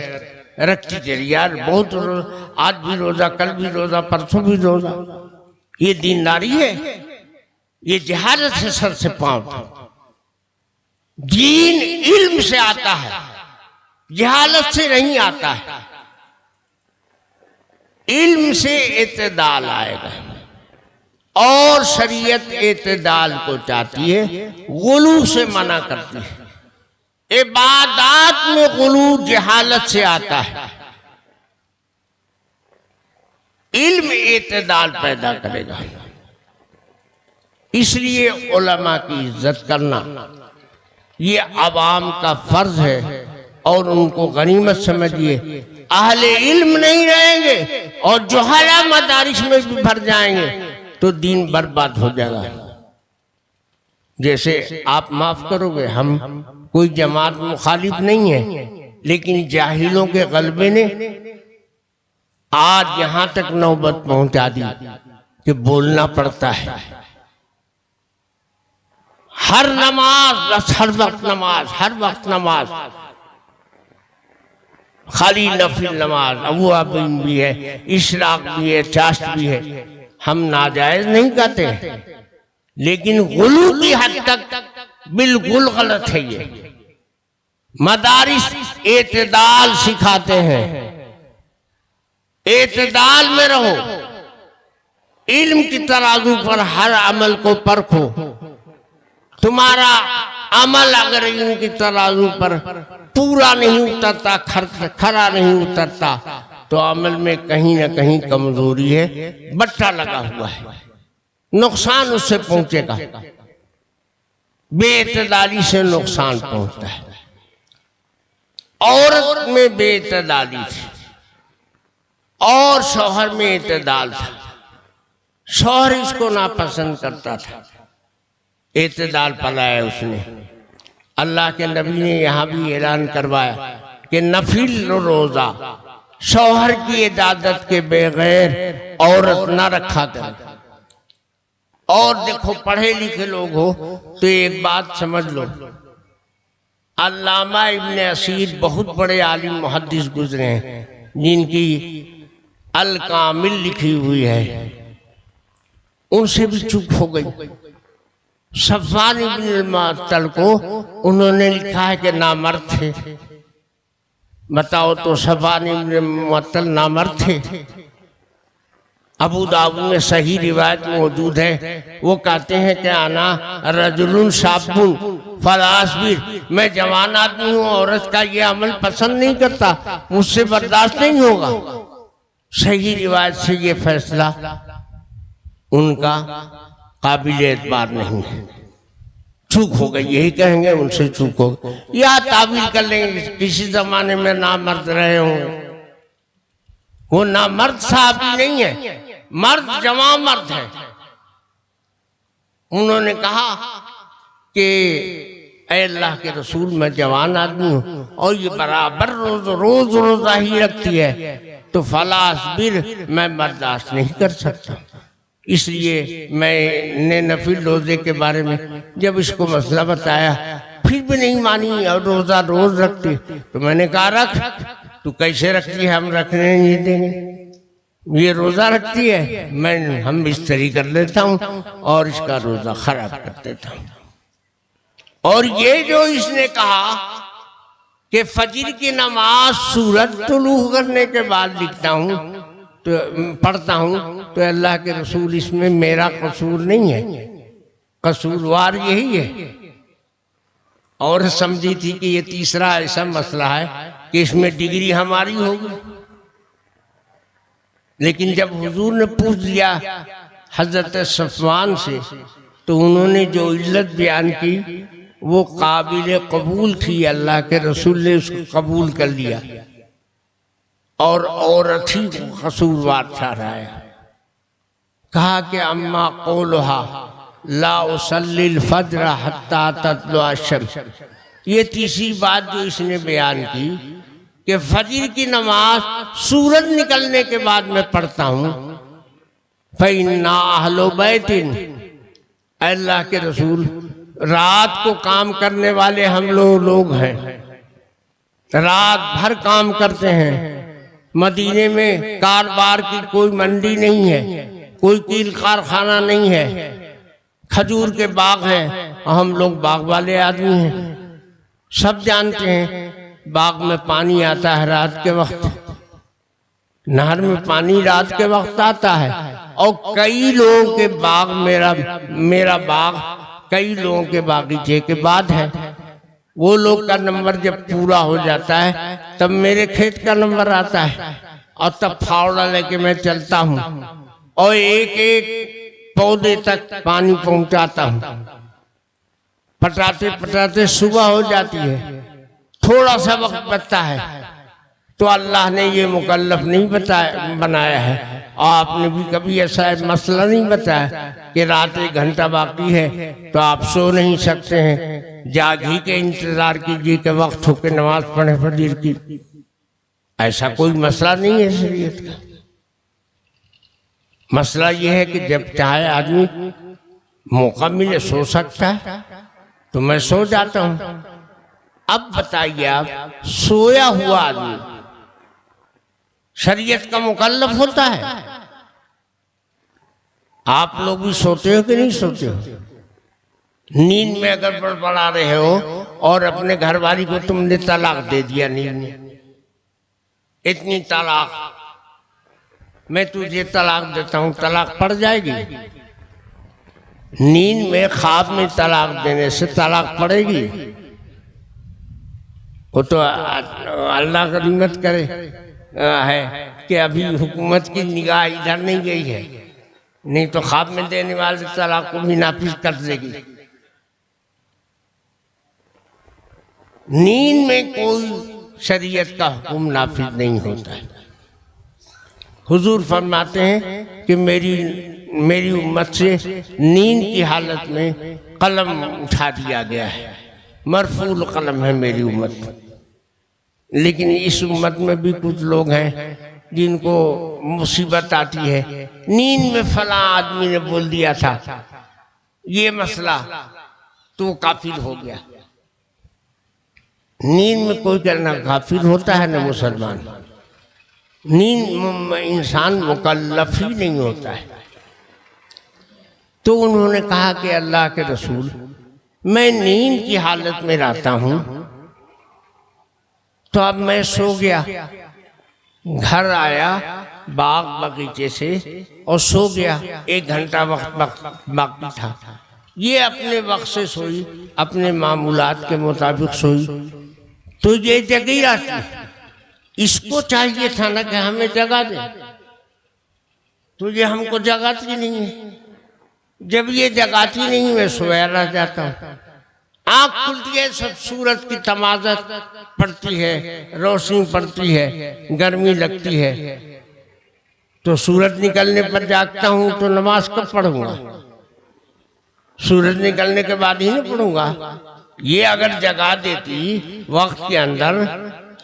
रखती चली। यार बहुत आज भी रोजा, कल भी रोजा, परसों भी रोजा, ये दीनदारी है? ये जहालत से सर से पांव तक। दीन इल्म से आता है, जहालत से नहीं आता है। इल्म से इत्तेदाल आएगा और शरीयत इत्तेदाल को चाहती है, गुलू से मना करती है। इबादत में गुलू जहालत से आता है, इल्म इत्तेदाल पैदा करेगा। इसलिए उलमा की इज्जत करना ये अवाम का फर्ज है और उनको गनीमत समझिए। अहले इल्म नहीं रहेंगे और जुहाला मदारिस में भी भर जाएंगे तो दीन बर्बाद हो जाएगा। जैसे आप माफ करोगे, हम कोई जमात मुखालिफ नहीं है, लेकिन जाहिलों के गलबे ने आज यहां तक नौबत पहुंचा दी कि बोलना पड़ता है। हर नमाज बस हर वक्त नमाज, हर वक्त नमाज, खाली नफिल नमाज, अबूआबिन भी है, इशराक भी है, चाश्त भी है। हम नाजायज नहीं कहते, लेकिन गुलू की हद तक बिल्कुल गलत है। ये मदारिस एतदाल सिखाते हैं, एतदाल में रहो, इल्म की तराजू पर हर अमल को परखो। तुम्हारा अमल अगर इल्म की तराजू पर पूरा नहीं उतरता, खरा नहीं उतरता, तो अमल में कहीं ना कहीं कमजोरी है, बट्टा लगा हुआ है, नुकसान उससे पहुंचेगा। बेइतदाली से नुकसान पहुंचता है। औरत में बेइतदाली थी और शौहर में इतदाल था। शौहर इसको नापसंद करता था, इतदाल पलाया उसने। अल्लाह के नबी ने यहाँ भी ऐलान करवाया कि नफिल रोजा शौहर की इजाजत के बगैर औरत न रखा करे। और देखो, पढ़े लिखे लोग हो तो एक बात समझ लो, अल्लामा इब्ने असीर बहुत बड़े आलिम मुहद्दिस गुजरे हैं, जिनकी अल कामिल लिखी हुई है, उनसे भी चूक हो गई। सफ़वान इब्न मुअत्तल को उन्होंने लिखा है कि नामर्द थे। बताओ तो, सफ़वान इब्न मुअत्तल नामर्द थे? अबू दाऊद में सही रिवायत मौजूद है, वो कहते हैं कि आना रजुलुन शाबुन फलासबिर, मैं जवान आदमी हूँ, औरत का ये अमल पसंद नहीं करता, मुझसे बर्दाश्त नहीं होगा। सही रिवायत से ये फैसला उनका काबिल एतबार नहीं है, चूक हो गई, यही कहेंगे, उनसे चूक हो गई। या ताबील कर लेंगे किसी जमाने में नामर्द रहे होंगे। वो नामर्द साहबी नहीं है, मर्द जवां मर्द है। उन्होंने कहा कि ऐ अल्लाह के रसूल, मैं जवान आदमी हूँ और ये बराबर रोज रोजा ही रखती है, तो फलासबिर, मैं बर्दाश्त नहीं कर सकता। इसलिए मैंने नफिल रोजे के बारे में जब इसको मसला बताया, फिर भी नहीं मानी और रोजा रोज रखती, तो मैंने कहा रख। तू कैसे रखती है? हम रखने नहीं देंगे। ये रोजा रखती है, हम बिस्तरी कर लेता हूँ और इसका रोजा खराब कर देता हूँ। और ये जो इसने कहा कि फजर की नमाज सूरज तुलू करने के बाद लिखता हूँ, तो पढ़ता हूँ, तो अल्लाह के रसूल, इसमें मेरा कसूर नहीं है, कसूरवार यही है। और समझी थी कि ये तीसरा ऐसा मसला है कि इसमें डिग्री हमारी होगी। लेकिन जब हुजूर ने पूछ दिया हजरत सफ़वान से, तो उन्होंने जो इल्लत बयान की वो काबिल कबूल थी। अल्लाह के रसूल ने उसको कबूल कर लिया और औरत ही कसूरवार ठहराया। कहा कि अम्मा कौलहा ला उसल्लिल फज्र हत्ता तत्लुअ शम्स, ये तीसरी बात जो इसने बयान की कि फजर की नमाज सूरज निकलने के बाद मैं पढ़ता हूँ। फ़इन्ना अहलो बैतिन, अल्लाह के रसूल, रात को काम करने वाले हम लोग हैं, रात भर काम करते हैं। मदीने में कारोबार की कोई मंडी नहीं है, कोई कील कारखाना नहीं है, खजूर के बाग हैं, हम लोग बाग वाले आदमी हैं। सब जानते हैं बाग में पानी आता है रात के वक्त, नहर में पानी रात के वक्त आता है और कई लोगों के बाग, मेरा बाग कई लोगों के बागीचे के बाद है। वो लोग का नंबर जब पूरा हो जाता है तब मेरे खेत का नंबर आता है और तब फावड़ा लेके मैं चलता हूँ और एक एक पौधे तक पानी पहुंचाता हूँ। पटाते पटाते सुबह हो जाती है, थोड़ा सा वक्त बचता है तो अल्लाह ने ये मुकल्लफ नहीं बनाया है और आपने भी कभी ऐसा मसला नहीं बताया कि रात 1 घंटा बाकी है तो आप सो नहीं सकते हैं, जागी के इंतजार कीजिए कि वक्त होके नमाज पढ़े फजर की। ऐसा कोई मसला नहीं है शरीयत का। मसला ये है कि जब चाहे आदमी मौका मिले सो सकता है तो मैं सो जाता हूं। अब बताइए आप, सोया हुआ आदमी शरीयत का मुकल्लफ होता है? आप लोग भी सोते हो कि नहीं सोते हो? नींद में अगर बड़बड़ा रहे हो और अपने घरवाली को तुमने तलाक दे दिया नींद में, इतनी तलाक, मैं तुझे तलाक देता हूं, तलाक पड़ जाएगी? नींद में ख्वाब में तलाक देने से तलाक पड़ेगी? वो तो अल्लाह का रहमत करे है कि अभी हुकूमत की निगाह इधर नहीं गई है, नहीं तो ख्वाब में देने वाले तलाक को भी नाफिज कर देगी। नींद में कोई शरीयत का हुक्म नाफिज नहीं होता है। हुजूर फरमाते हैं कि मेरी उम्मत से नींद की हालत में कलम उठा दिया गया है, मरफूल कलम है मेरी उम्मत में। लेकिन इस उम्मत में भी कुछ लोग हैं जिनको मुसीबत आती है, नींद में फला आदमी ने बोल दिया था ये मसला तो काफिर हो गया। नींद में कोई करना काफिर होता है ना मुसलमान। नींद इंसान मुकल्लफ ही नहीं होता है। तो उन्होंने कहा कि अल्लाह के रसूल, मैं नींद की हालत में रहता हूं तो अब मैं सो गया, घर आया बाग बगीचे से और सो गया, 1 घंटा वक्त बाकी था। ये अपने वक्त से सोई, अपने मामूलात के मुताबिक सोई तो ये जगी रहती। इसको चाहिए था ना कि हमें जगा दे, तो ये हमको जगाती नहीं है। जब ये जगाती नहीं मैं सोया रह जाता हूँ। आँख खुलती है, सब सूरज की तमाज़त पड़ती है, रोशनी पड़ती है, गर्मी लगती है, तो सूरज निकलने पर जागता हूँ तो नमाज कब पढ़ूंगा? सूरज निकलने के बाद ही नहीं पढ़ूंगा। ये अगर जगा देती वक्त के अंदर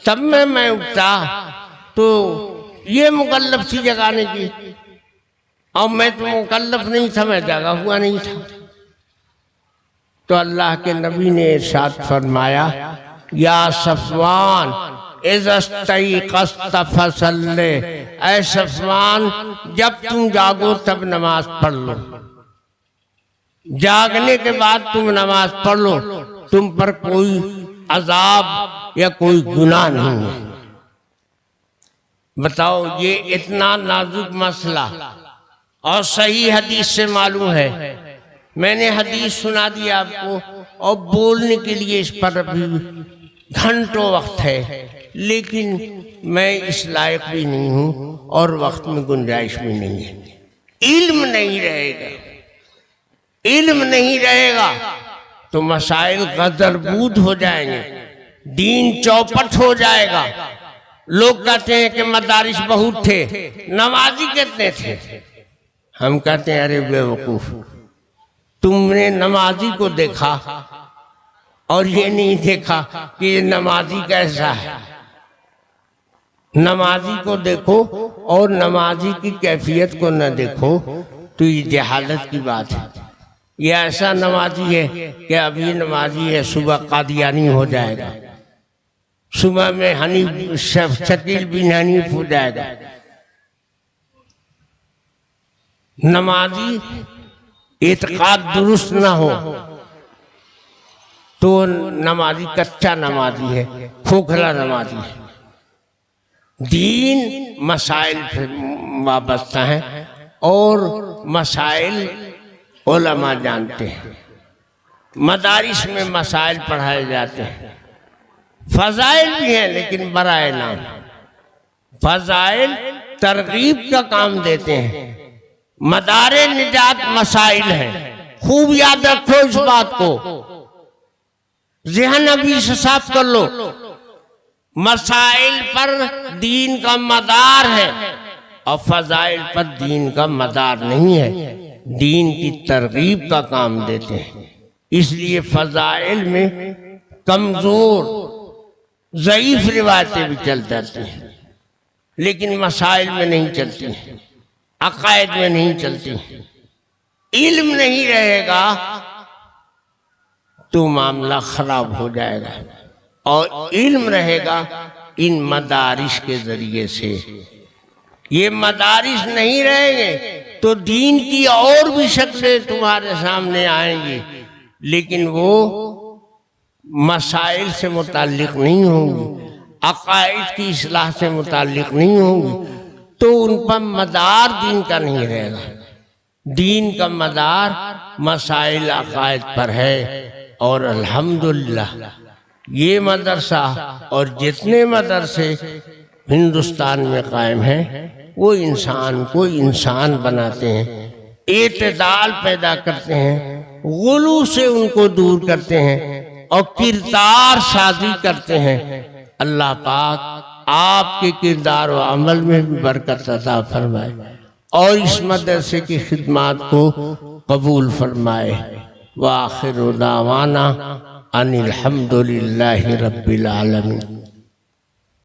तब मैं उठता तो ये मुकल्लफ थी जगाने की, और मैं तो मुकल्लफ नहीं था, मैं जगा हुआ नहीं था। तो अल्लाह के नबी ने इरशाद फरमाया, या सफवान इज़स्तयक़ज़त फसल्ले, ऐ सफवान जब तुम जागो तब नमाज पढ़ लो, जागने के बाद तुम नमाज पढ़ लो, तुम पर कोई अजाब या कोई गुनाह नहीं है। बताओ, ये इतना नाजुक मसला और सही हदीस से मालूम है। मैंने हदीस सुना दी आपको और बोलने के लिए इस पर अभी घंटों वक्त है, लेकिन मैं इस लायक भी नहीं हूं और वक्त में गुंजाइश भी नहीं है। इल्म नहीं रहेगा, इल्म नहीं रहेगा तो मसाइल गदरबूद हो जाएंगे, दीन चौपट हो जाएगा। लोग कहते हैं कि मदारिस बहुत थे, नमाजी कितने थे? हम कहते हैं अरे बेवकूफ, तुमने नमाजी को देखा और ये नहीं देखा कि ये नमाजी कैसा है। नमाजी को देखो और नमाजी की कैफियत को न देखो तो ये जहालत की बात है। ये ऐसा नमाजी है कि अभी नमाजी है, सुबह कादियानी हो जाएगा, सुबह में हनीफ शकील बिन हनीफ हो जाएगा। नमाजी इत्काद दुरुस्त ना हो तो नमाजी कच्चा नमाजी है, खोखला नमाजी है। दीन मसाइल से वाबस्ता है और मसाइल उलमा जानते हैं। मदारिस में मसाइल पढ़ाए जाते हैं, फजाइल भी हैं लेकिन बराए नाम। फजाइल तरगीब का काम देते हैं, मदारे निजात मसाइल हैं। खूब याद रखो इस बात को, ज़हन अभी से साफ कर लो। मसाइल पर दीन का मदार है और फजाइल पर दीन का मदार नहीं है। दीन की तरगीब का काम देते हैं, इसलिए फजाइल में कमजोर ज़ईफ रिवायतें भी चल जाती हैं लेकिन मसाइल में नहीं चलती, अकायद में नहीं चलती। इल्म नहीं रहेगा तो मामला खराब हो जाएगा, और इल्म रहेगा इन मदारिस के जरिए से। ये मदारिस नहीं रहेंगे तो दीन की और भी शक्लें तुम्हारे सामने आएंगी, लेकिन वो मसाइल से मुताल्लिक नहीं होंगी, अकायद की इस्लाह से मुताल्लिक नहीं होंगी, तो उन पर मदार दीन का नहीं रहेगा। दीन का मदार मसाइल अकायद पर है। और अल्हम्दुलिल्लाह ये मदरसा और जितने मदरसे हिंदुस्तान में कायम हैं वो इंसान को इंसान बनाते हैं, एतदाल पैदा करते हैं, गुलू से उनको दूर करते हैं और किरदार साजी करते हैं। अल्लाह पाक आपके किरदार व अमल में भी बरकत अता फरमाए और इस मदरसे की खिदमत को कबूल फरमाए। व आखिर दावाना अनिल हम्दुलिल्लाहि रब्बिल आलमीन।